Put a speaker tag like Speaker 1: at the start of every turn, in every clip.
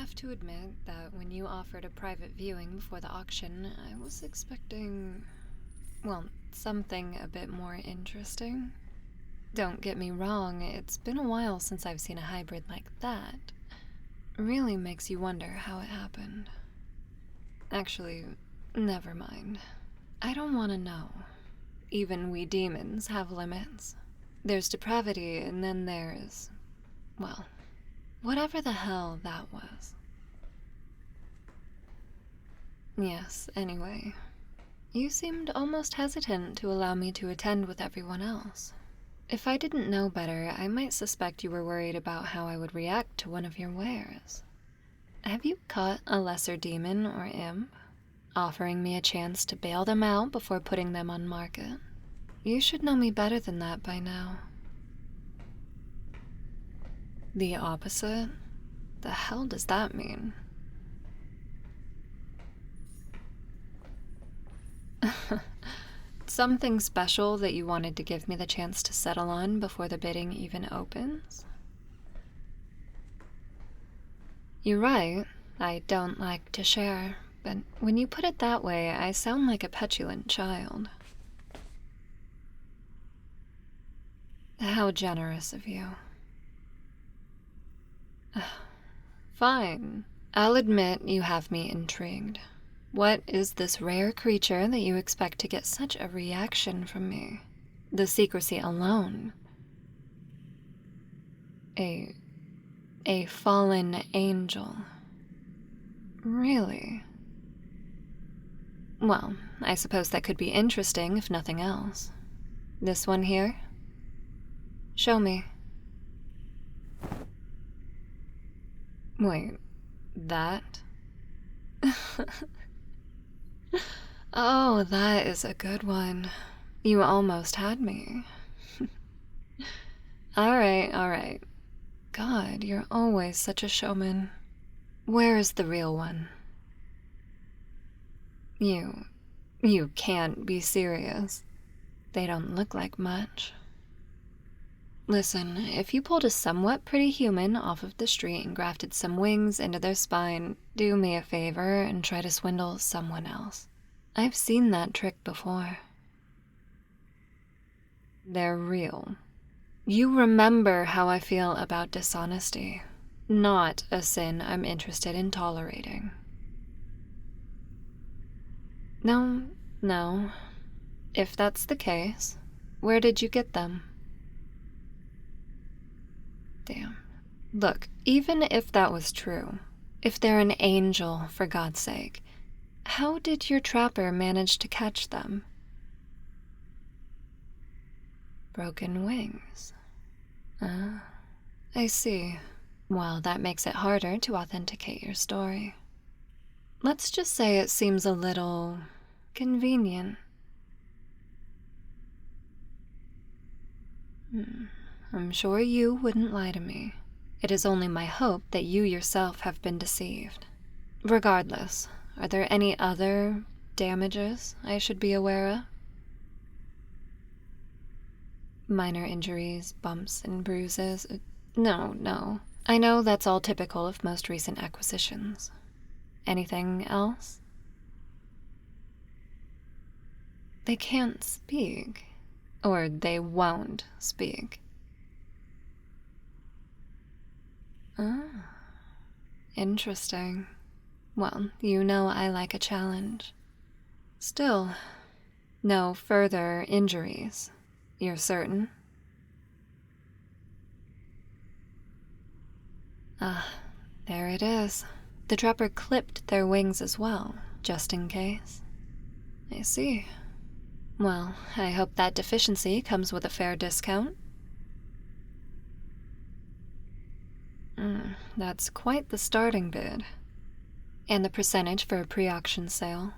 Speaker 1: have to admit that when you offered a private viewing before the auction, I was expecting, well, something a bit more interesting. Don't get me wrong, it's been a while since I've seen a hybrid like that. Really makes you wonder how it happened. Actually, never mind. I don't want to know. Even we demons have limits. There's depravity, and then there's, well, whatever the hell that was. Yes, anyway. You seemed almost hesitant to allow me to attend with everyone else. If I didn't know better, I might suspect you were worried about how I would react to one of your wares. Have you caught a lesser demon or imp, offering me a chance to bail them out before putting them on market? You should know me better than that by now. The opposite? The hell does that mean? Something special that you wanted to give me the chance to settle on before the bidding even opens? You're right, I don't like to share, but when you put it that way, I sound like a petulant child. How generous of you. Fine. I'll admit you have me intrigued. What is this rare creature that you expect to get such a reaction from me? The secrecy alone. A fallen angel. Really? Well, I suppose that could be interesting if nothing else. This one here? Show me. Wait, that? Oh, that is a good one. You almost had me. All right. God, you're always such a showman. Where is the real one? You can't be serious. They don't look like much. Listen, if you pulled a somewhat pretty human off of the street and grafted some wings into their spine, do me a favor and try to swindle someone else. I've seen that trick before. They're real. You remember how I feel about dishonesty, not a sin I'm interested in tolerating. No. If that's the case, where did you get them? Damn. Look, even if that was true, if they're an angel, for God's sake, how did your trapper manage to catch them? Broken wings. I see. Well, that makes it harder to authenticate your story. Let's just say it seems a little convenient. I'm sure you wouldn't lie to me. It is only my hope that you yourself have been deceived. Regardless, are there any other damages I should be aware of? Minor injuries, bumps and bruises? No. I know that's all typical of most recent acquisitions. Anything else? They can't speak. Or they won't speak. Interesting. Well, you know I like a challenge. Still, no further injuries. You're certain? There it is. The trapper clipped their wings as well, just in case. I see. Well, I hope that deficiency comes with a fair discount. That's quite the starting bid. And the percentage for a pre-auction sale.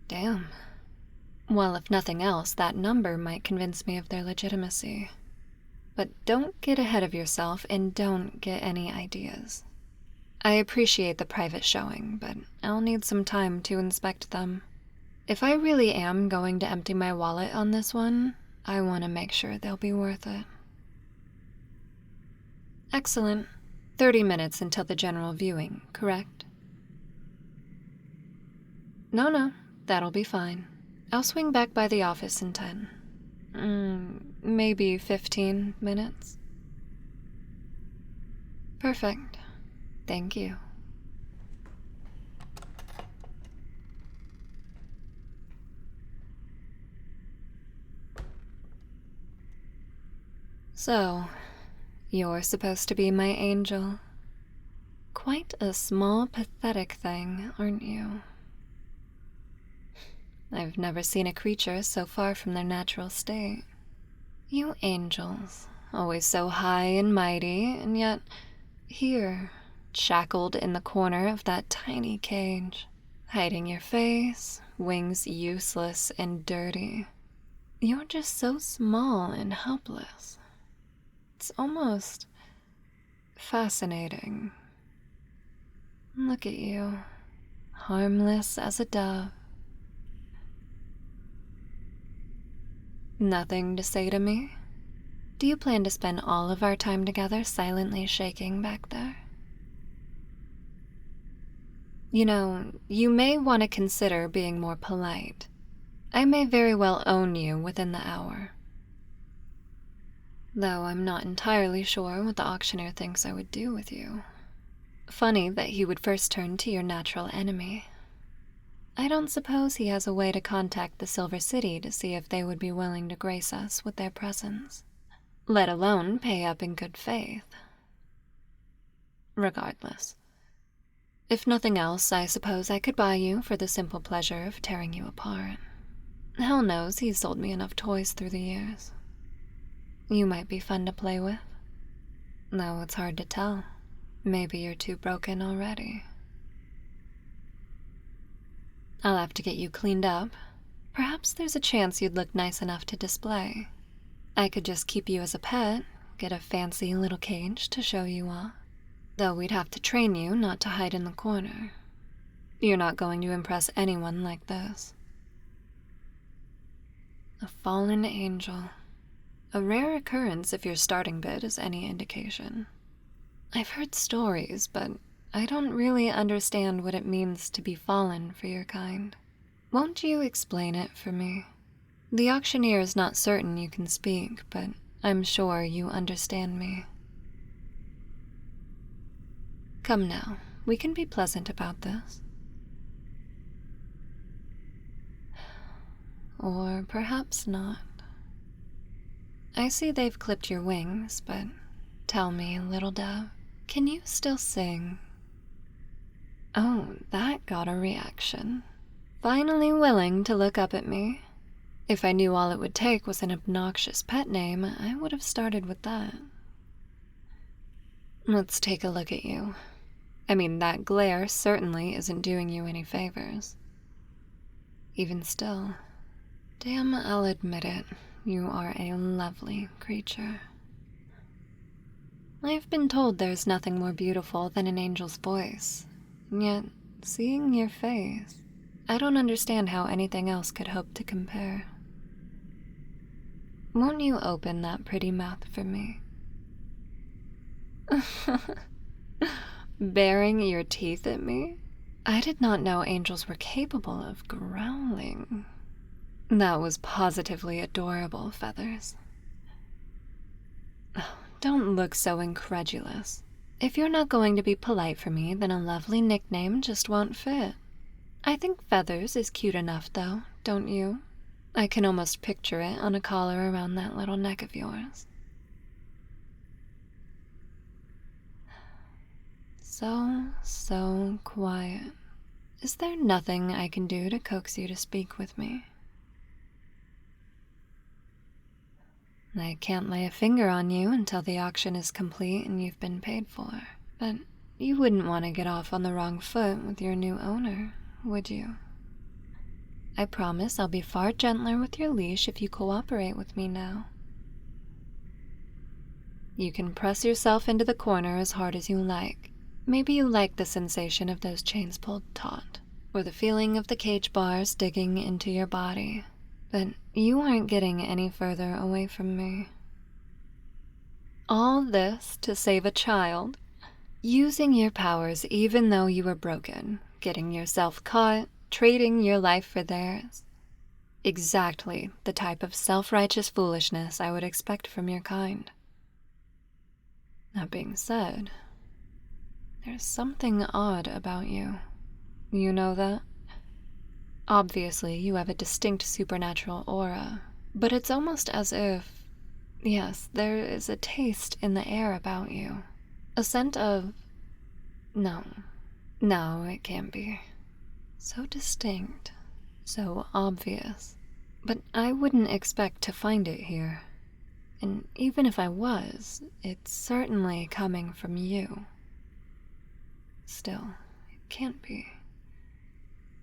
Speaker 1: Damn. Well, if nothing else, that number might convince me of their legitimacy. But don't get ahead of yourself and don't get any ideas. I appreciate the private showing, but I'll need some time to inspect them. If I really am going to empty my wallet on this one, I want to make sure they'll be worth it. Excellent. 30 minutes until the general viewing, correct? No, that'll be fine. I'll swing back by the office in 10. Maybe 15 minutes. Perfect. Thank you. So, you're supposed to be my angel. Quite a small, pathetic thing, aren't you? I've never seen a creature so far from their natural state. You angels, always so high and mighty, and yet here, shackled in the corner of that tiny cage, hiding your face, wings useless and dirty. You're just so small and helpless. It's almost fascinating. Look at you, harmless as a dove. Nothing to say to me? Do you plan to spend all of our time together silently shaking back there? You know, you may want to consider being more polite. I may very well own you within the hour. Though I'm not entirely sure what the auctioneer thinks I would do with you. Funny that he would first turn to your natural enemy. I don't suppose he has a way to contact the Silver City to see if they would be willing to grace us with their presence, let alone pay up in good faith. Regardless, if nothing else, I suppose I could buy you for the simple pleasure of tearing you apart. Hell knows he's sold me enough toys through the years. You might be fun to play with, though it's hard to tell. Maybe you're too broken already. I'll have to get you cleaned up. Perhaps there's a chance you'd look nice enough to display. I could just keep you as a pet, get a fancy little cage to show you off. Though we'd have to train you not to hide in the corner. You're not going to impress anyone like this. A fallen angel. A rare occurrence if your starting bid is any indication. I've heard stories, but I don't really understand what it means to be fallen for your kind. Won't you explain it for me? The auctioneer is not certain you can speak, but I'm sure you understand me. Come now, we can be pleasant about this. Or perhaps not. I see they've clipped your wings, but tell me, little dove, can you still sing? Oh, that got a reaction. Finally willing to look up at me. If I knew all it would take was an obnoxious pet name, I would have started with that. Let's take a look at you. I mean, that glare certainly isn't doing you any favors. Even still, damn, I'll admit it, you are a lovely creature. I've been told there's nothing more beautiful than an angel's voice. And yet, seeing your face, I don't understand how anything else could hope to compare. Won't you open that pretty mouth for me? Baring your teeth at me? I did not know angels were capable of growling. That was positively adorable, Feathers. Oh, don't look so incredulous. If you're not going to be polite for me, then a lovely nickname just won't fit. I think Feathers is cute enough, though, don't you? I can almost picture it on a collar around that little neck of yours. So quiet. Is there nothing I can do to coax you to speak with me? I can't lay a finger on you until the auction is complete and you've been paid for, but you wouldn't want to get off on the wrong foot with your new owner, would you? I promise I'll be far gentler with your leash if you cooperate with me now. You can press yourself into the corner as hard as you like. Maybe you like the sensation of those chains pulled taut, or the feeling of the cage bars digging into your body. But you aren't getting any further away from me. All this to save a child? Using your powers even though you were broken, getting yourself caught, trading your life for theirs. Exactly the type of self-righteous foolishness I would expect from your kind. That being said, there's something odd about you. You know that? Obviously, you have a distinct supernatural aura, but it's almost as if, yes, there is a taste in the air about you. A scent of... No, it can't be. So distinct, so obvious. But I wouldn't expect to find it here. And even if I was, it's certainly coming from you. Still, it can't be.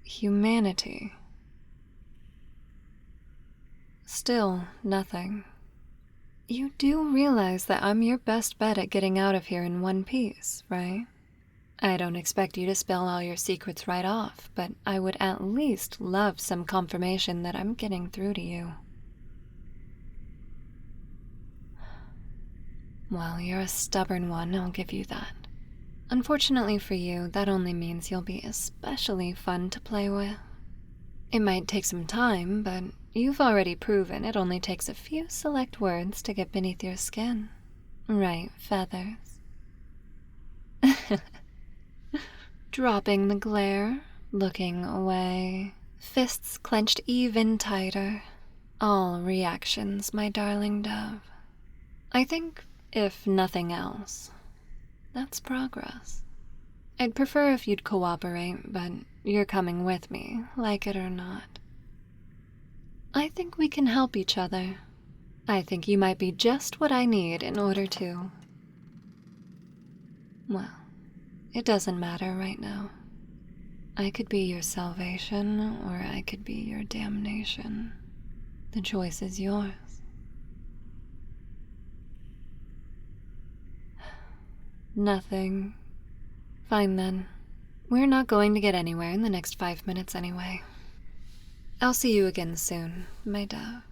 Speaker 1: Humanity. Still nothing. You do realize that I'm your best bet at getting out of here in one piece, right? I don't expect you to spill all your secrets right off, but I would at least love some confirmation that I'm getting through to you. Well, you're a stubborn one, I'll give you that. Unfortunately for you, that only means you'll be especially fun to play with. It might take some time, but you've already proven it only takes a few select words to get beneath your skin. Right, Feathers? Dropping the glare, looking away, fists clenched even tighter. All reactions, my darling dove. I think, if nothing else, that's progress. I'd prefer if you'd cooperate, but you're coming with me, like it or not. I think we can help each other. I think you might be just what I need in order to... Well, it doesn't matter right now. I could be your salvation, or I could be your damnation. The choice is yours. Nothing. Fine then. We're not going to get anywhere in the next 5 minutes anyway. I'll see you again soon, my dove.